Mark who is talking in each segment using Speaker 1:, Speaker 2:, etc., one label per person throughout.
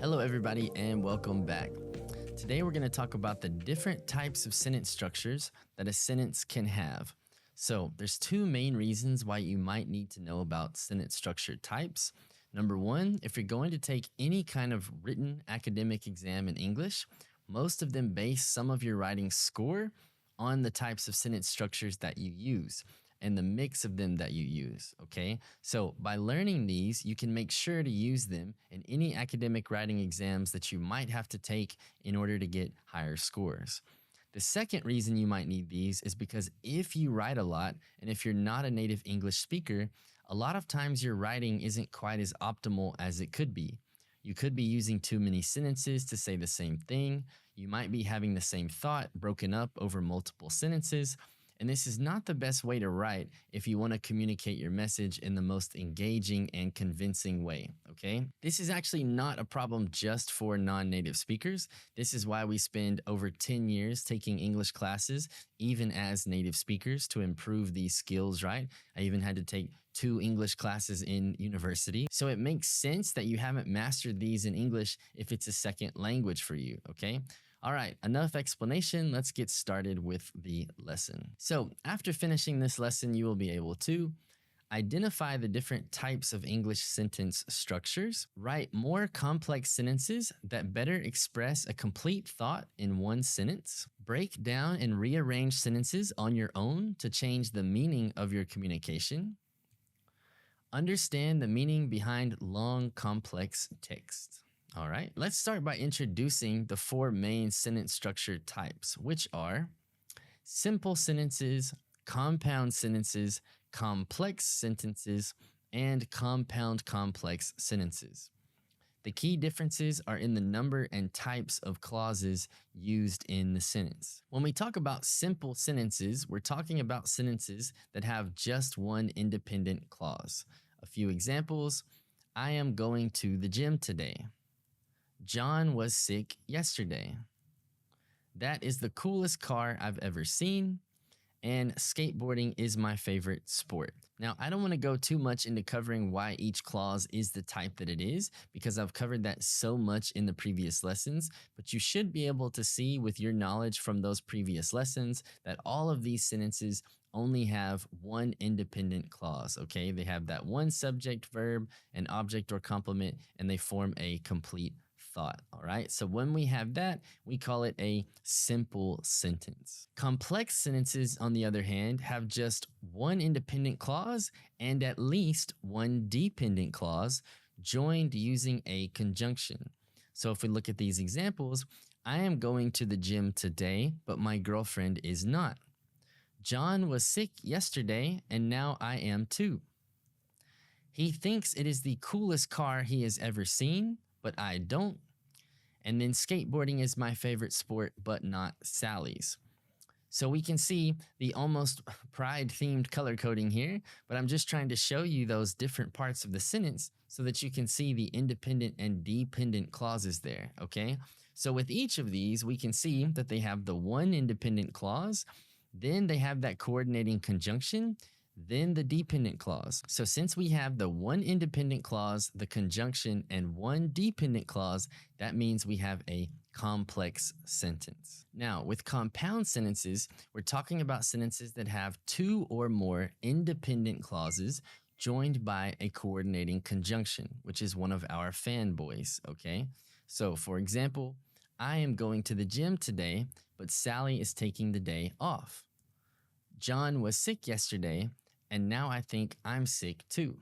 Speaker 1: Hello, everybody, and welcome back. Today, we're going to talk about the different types of sentence structures that a sentence can have. So, there's two main reasons why you might need to know about sentence structure types. Number one, if you're going to take any kind of written academic exam in English, most of them base some of your writing score on the types of sentence structures that you use and the mix of them that you use, okay? So by learning these, you can make sure to use them in any academic writing exams that you might have to take in order to get higher scores. The second reason you might need these is because if you write a lot, and if you're not a native English speaker, a lot of times your writing isn't quite as optimal as it could be. You could be using too many sentences to say the same thing. You might be having the same thought broken up over multiple sentences. And this is not the best way to write if you want to communicate your message in the most engaging and convincing way, okay? This is actually not a problem just for non-native speakers. This is why we spend over 10 years taking English classes, even as native speakers, to improve these skills, right? I even had to take 2 English classes in university. So it makes sense that you haven't mastered these in English if it's a second language for you, okay? All right, enough explanation. Let's get started with the lesson. So after finishing this lesson, you will be able to identify the different types of English sentence structures, write more complex sentences that better express a complete thought in one sentence, break down and rearrange sentences on your own to change the meaning of your communication, understand the meaning behind long, complex text. All right, let's start by introducing the 4 main sentence structure types, which are simple sentences, compound sentences, complex sentences, and compound complex sentences. The key differences are in the number and types of clauses used in the sentence. When we talk about simple sentences, we're talking about sentences that have just one independent clause. A few examples: I am going to the gym today. John was sick yesterday. That is the coolest car I've ever seen. And skateboarding is my favorite sport. Now, I don't want to go too much into covering why each clause is the type that it is, because I've covered that so much in the previous lessons, but you should be able to see with your knowledge from those previous lessons that all of these sentences only have one independent clause, okay? They have that one subject, verb, an object or complement, and they form a complete thought, all right? So when we have that, we call it a simple sentence. Complex sentences, on the other hand, have just one independent clause and at least one dependent clause joined using a conjunction. So if we look at these examples, I am going to the gym today, but my girlfriend is not. John was sick yesterday, and now I am too. He thinks it is the coolest car he has ever seen, but I don't. And then skateboarding is my favorite sport, but not Sally's. So we can see the almost pride-themed color coding here, but I'm just trying to show you those different parts of the sentence so that you can see the independent and dependent clauses there, okay? So with each of these, we can see that they have the one independent clause, then they have that coordinating conjunction, then the dependent clause. So since we have the one independent clause, the conjunction, and one dependent clause, that means we have a complex sentence. Now, with compound sentences, we're talking about sentences that have 2 or more independent clauses joined by a coordinating conjunction, which is one of our fanboys, okay? So, for example, I am going to the gym today, but Sally is taking the day off. John was sick yesterday, and now I think I'm sick too.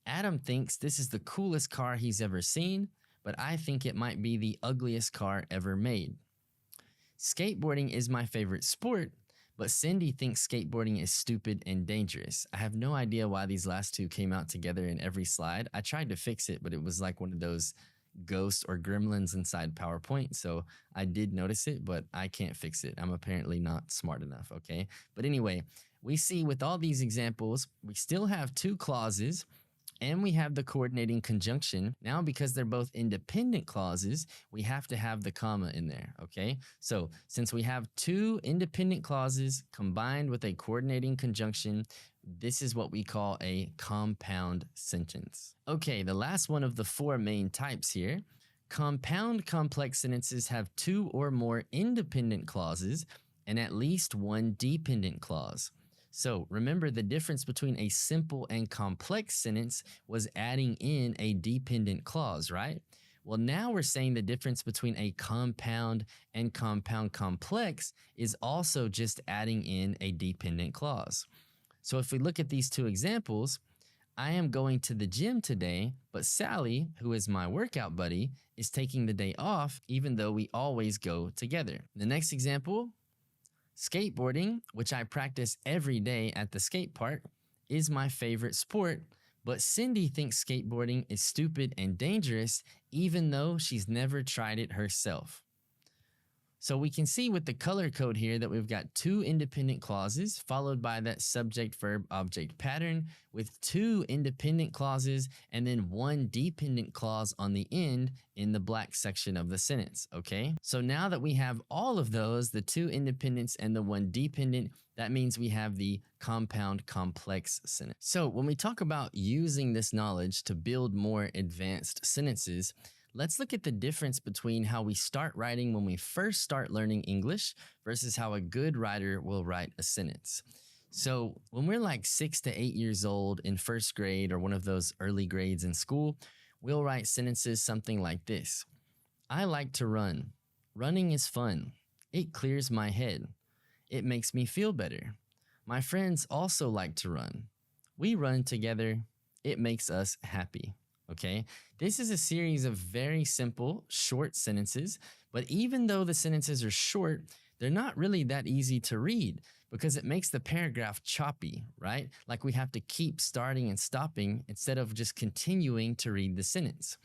Speaker 1: Adam thinks this is the coolest car he's ever seen, but I think it might be the ugliest car ever made. Skateboarding is my favorite sport, but Cindy thinks skateboarding is stupid and dangerous. I have no idea why these last 2 came out together in every slide. I tried to fix it, but it was like one of those ghosts or gremlins inside PowerPoint. So I did notice it, but I can't fix it. I'm apparently not smart enough, okay? But anyway, we see with all these examples, we still have 2 clauses and we have the coordinating conjunction. Now, because they're both independent clauses, we have to have the comma in there, okay? So since we have two independent clauses combined with a coordinating conjunction, this is what we call a compound sentence. Okay, the last one of the four main types here. Compound complex sentences have two or more independent clauses and at least one dependent clause. So remember, the difference between a simple and complex sentence was adding in a dependent clause, right? Well, now we're saying the difference between a compound and compound complex is also just adding in a dependent clause. So if we look at these two examples, I am going to the gym today, but Sally, who is my workout buddy, is taking the day off, even though we always go together. The next example, skateboarding, which I practice every day at the skate park, is my favorite sport, but Cindy thinks skateboarding is stupid and dangerous, even though she's never tried it herself. So we can see with the color code here that we've got two independent clauses followed by that subject verb object pattern with two independent clauses and then one dependent clause on the end in the black section of the sentence, okay? So now that we have all of those, the two independents and the one dependent, that means we have the compound complex sentence. So when we talk about using this knowledge to build more advanced sentences, let's look at the difference between how we start writing when we first start learning English versus how a good writer will write a sentence. So when we're like 6 to 8 years old in first grade or one of those early grades in school, we'll write sentences something like this. I like to run. Running is fun. It clears my head. It makes me feel better. My friends also like to run. We run together. It makes us happy. Okay, this is a series of very simple, short sentences, but even though the sentences are short, they're not really that easy to read because it makes the paragraph choppy, right? Like we have to keep starting and stopping instead of just continuing to read the sentence.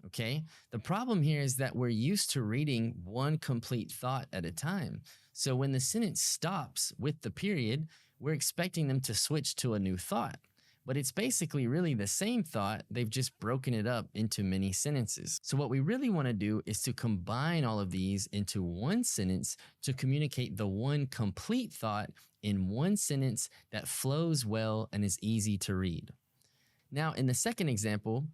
Speaker 1: Okay, the problem here is that we're used to reading one complete thought at a time. So when the sentence stops with the period, we're expecting them to switch to a new thought. But it's basically really the same thought, they've just broken it up into many sentences. So what we really want to do is to combine all of these into one sentence to communicate the one complete thought in one sentence that flows well and is easy to read. Now, in the second example,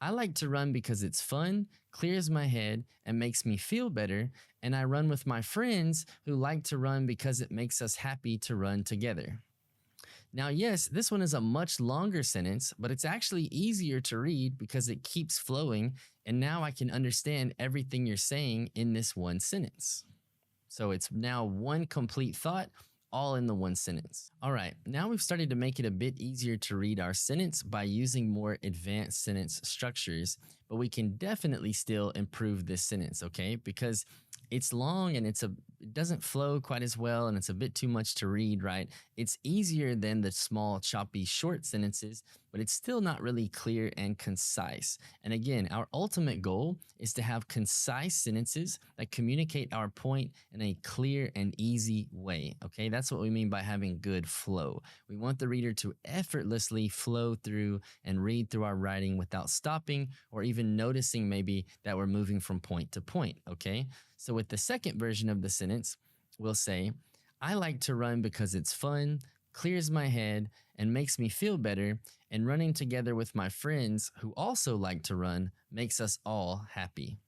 Speaker 1: I like to run because it's fun, clears my head, and makes me feel better, and I run with my friends who like to run because it makes us happy to run together. Now, yes, this one is a much longer sentence, but it's actually easier to read because it keeps flowing, and now I can understand everything you're saying in this one sentence. So it's now one complete thought, all in the one sentence. All right, now we've started to make it a bit easier to read our sentence by using more advanced sentence structures, but we can definitely still improve this sentence, okay? Because it's long and it doesn't flow quite as well and it's a bit too much to read, right? It's easier than the small, choppy, short sentences, but it's still not really clear and concise. And again, our ultimate goal is to have concise sentences that communicate our point in a clear and easy way, okay? That's what we mean by having good flow. We want the reader to effortlessly flow through and read through our writing without stopping or even noticing maybe that we're moving from point to point, okay? So with the second version of the sentence, we'll say, I like to run because it's fun, clears my head, and makes me feel better, and running together with my friends who also like to run makes us all happy.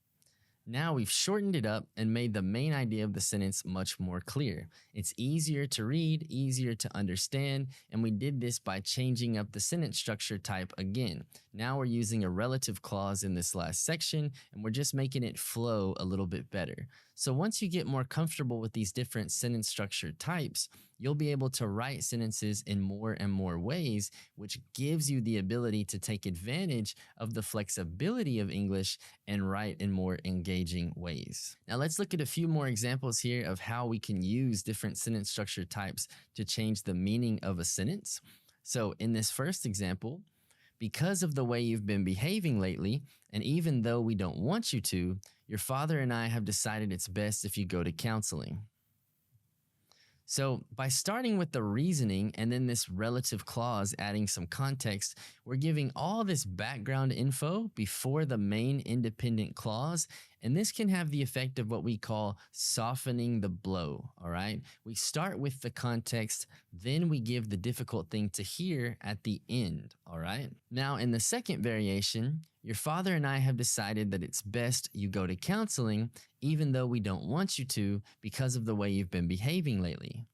Speaker 1: Now we've shortened it up and made the main idea of the sentence much more clear. It's easier to read, easier to understand, and we did this by changing up the sentence structure type again. Now we're using a relative clause in this last section, and we're just making it flow a little bit better. So once you get more comfortable with these different sentence structure types, you'll be able to write sentences in more and more ways, which gives you the ability to take advantage of the flexibility of English and write in more engaging ways. Now let's look at a few more examples here of how we can use different sentence structure types to change the meaning of a sentence. So in this first example, because of the way you've been behaving lately, and even though we don't want you to, your father and I have decided it's best if you go to counseling. So, by starting with the reasoning and then this relative clause adding some context, we're giving all this background info before the main independent clause. And this can have the effect of what we call softening the blow. All right. We start with the context, then we give the difficult thing to hear at the end. All right. Now, in the second variation, your father and I have decided that it's best you go to counseling, even though we don't want you to because of the way you've been behaving lately.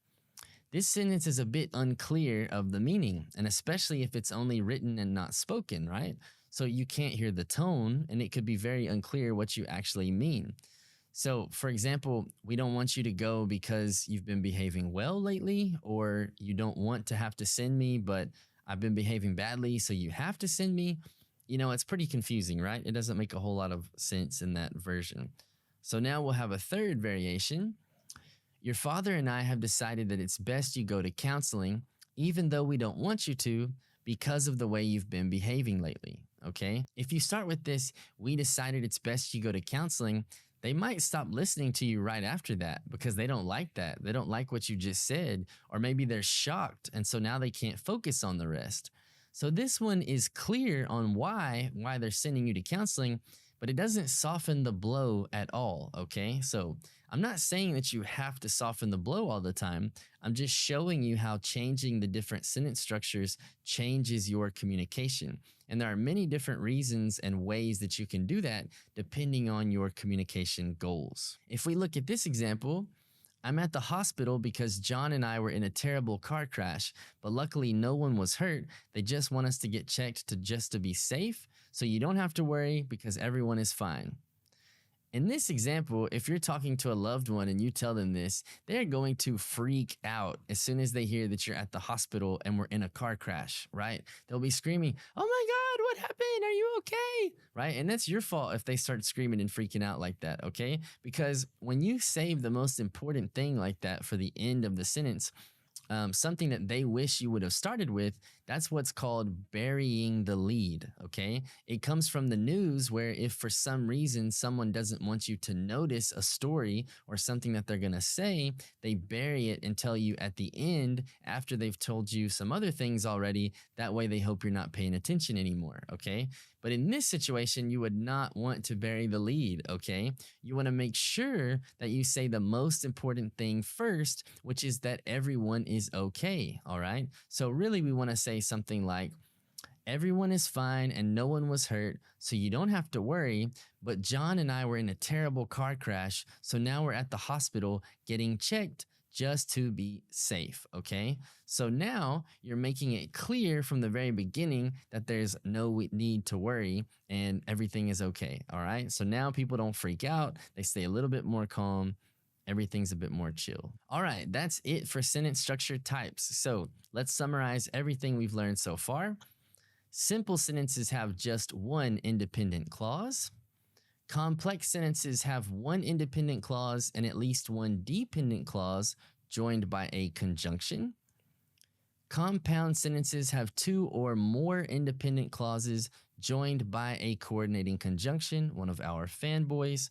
Speaker 1: This sentence is a bit unclear of the meaning, and especially if it's only written and not spoken, right? So you can't hear the tone, and it could be very unclear what you actually mean. So, for example, we don't want you to go because you've been behaving well lately, or you don't want to have to send me, but I've been behaving badly, so you have to send me. It's pretty confusing, right? It doesn't make a whole lot of sense in that version. So now we'll have a third variation. Your father and I have decided that it's best you go to counseling, even though we don't want you to, because of the way you've been behaving lately. Okay? If you start with this, we decided it's best you go to counseling, they might stop listening to you right after that because they don't like that. They don't like what you just said, or maybe they're shocked, and so now they can't focus on the rest. So this one is clear on why they're sending you to counseling, but it doesn't soften the blow at all, okay? So I'm not saying that you have to soften the blow all the time. I'm just showing you how changing the different sentence structures changes your communication. And there are many different reasons and ways that you can do that depending on your communication goals. If we look at this example, I'm at the hospital because John and I were in a terrible car crash, but luckily no one was hurt. They just want us to get checked to be safe, so you don't have to worry because everyone is fine. In this example, if you're talking to a loved one and you tell them this, they're going to freak out as soon as they hear that you're at the hospital and we're in a car crash, right? They'll be screaming, "Oh my God, what happened? Are you okay?" Right? And that's your fault if they start screaming and freaking out like that, okay? Because when you save the most important thing like that for the end of the sentence, something that they wish you would have started with, that's what's called burying the lead, okay? It comes from the news where if for some reason someone doesn't want you to notice a story or something that they're gonna say, they bury it and tell you at the end after they've told you some other things already. That way they hope you're not paying attention anymore, okay? But in this situation, you would not want to bury the lead, okay? You want to make sure that you say the most important thing first, which is that everyone is okay, all right? So really we want to say something like, everyone is fine and no one was hurt, so you don't have to worry, but John and I were in a terrible car crash, so now we're at the hospital getting checked just to be safe, okay? So now you're making it clear from the very beginning that there's no need to worry and everything is okay, all right? So now people don't freak out, they stay a little bit more calm, everything's a bit more chill. All right, that's it for sentence structure types. So let's summarize everything we've learned so far. Simple sentences have just one independent clause. Complex sentences have one independent clause and at least one dependent clause joined by a conjunction. Compound sentences have two or more independent clauses joined by a coordinating conjunction, one of our fanboys.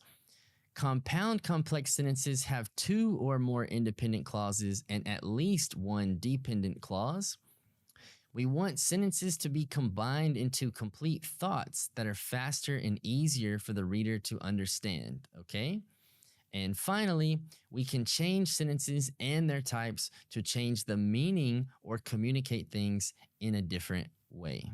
Speaker 1: Compound complex sentences have two or more independent clauses and at least one dependent clause. We want sentences to be combined into complete thoughts that are faster and easier for the reader to understand, okay? And finally, we can change sentences and their types to change the meaning or communicate things in a different way.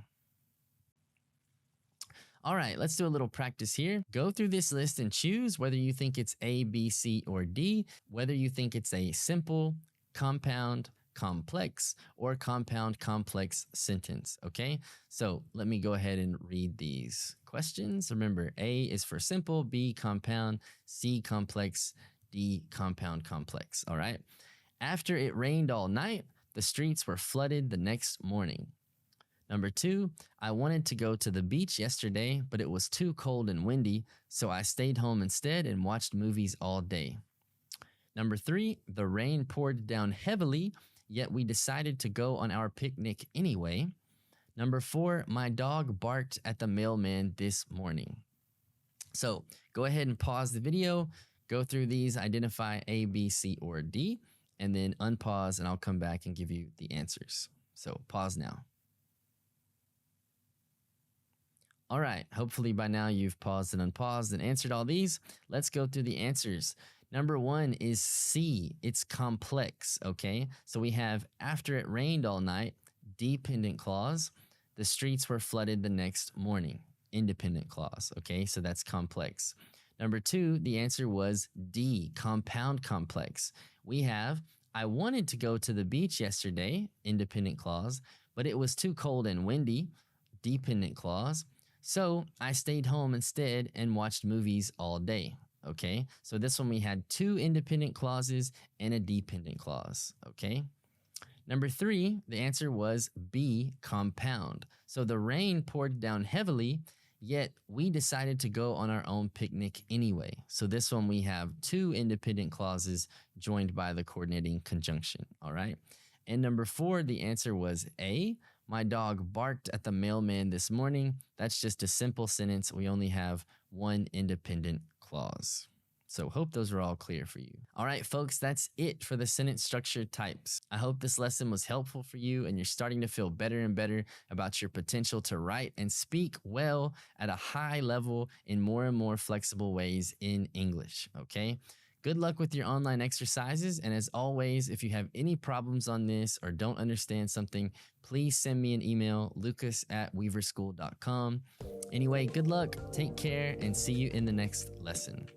Speaker 1: All right, let's do a little practice here. Go through this list and choose whether you think it's A, B, C, or D, whether you think it's a simple, compound, complex, or compound complex sentence, okay? So let me go ahead and read these questions. Remember, A is for simple, B compound, C complex, D compound complex, all right? After it rained all night, the streets were flooded the next morning. Number 2, I wanted to go to the beach yesterday, but it was too cold and windy, so I stayed home instead and watched movies all day. Number 3, the rain poured down heavily, yet we decided to go on our picnic anyway. Number 4, my dog barked at the mailman this morning. So go ahead and pause the video, go through these, identify A, B, C, or D. and then unpause, and I'll come back and give you the answers. So pause now. All right, hopefully by now you've paused and unpaused and answered all these. Let's go through the answers. Number one is C. It's complex, okay? So we have after it rained all night, dependent clause. The streets were flooded the next morning, independent clause, okay? So that's complex. Number two, the answer was D, compound complex. We have I wanted to go to the beach yesterday, independent clause, but it was too cold and windy, dependent clause. So I stayed home instead and watched movies all day. Okay, so this one we had two independent clauses and a dependent clause. Okay, number three, the answer was B, compound. So the rain poured down heavily, yet we decided to go on our own picnic anyway. So this one we have two independent clauses joined by the coordinating conjunction. All right, and number four, the answer was A. My dog barked at the mailman this morning. That's just a simple sentence. We only have one independent clause. So hope those are all clear for you. All right, folks, that's it for the sentence structure types. I hope this lesson was helpful for you and you're starting to feel better and better about your potential to write and speak well at a high level in more and more flexible ways in English, okay? Good luck with your online exercises. And as always, if you have any problems on this or don't understand something, please send me an email, lucas@weaverschool.com. Anyway, good luck, take care, and see you in the next lesson.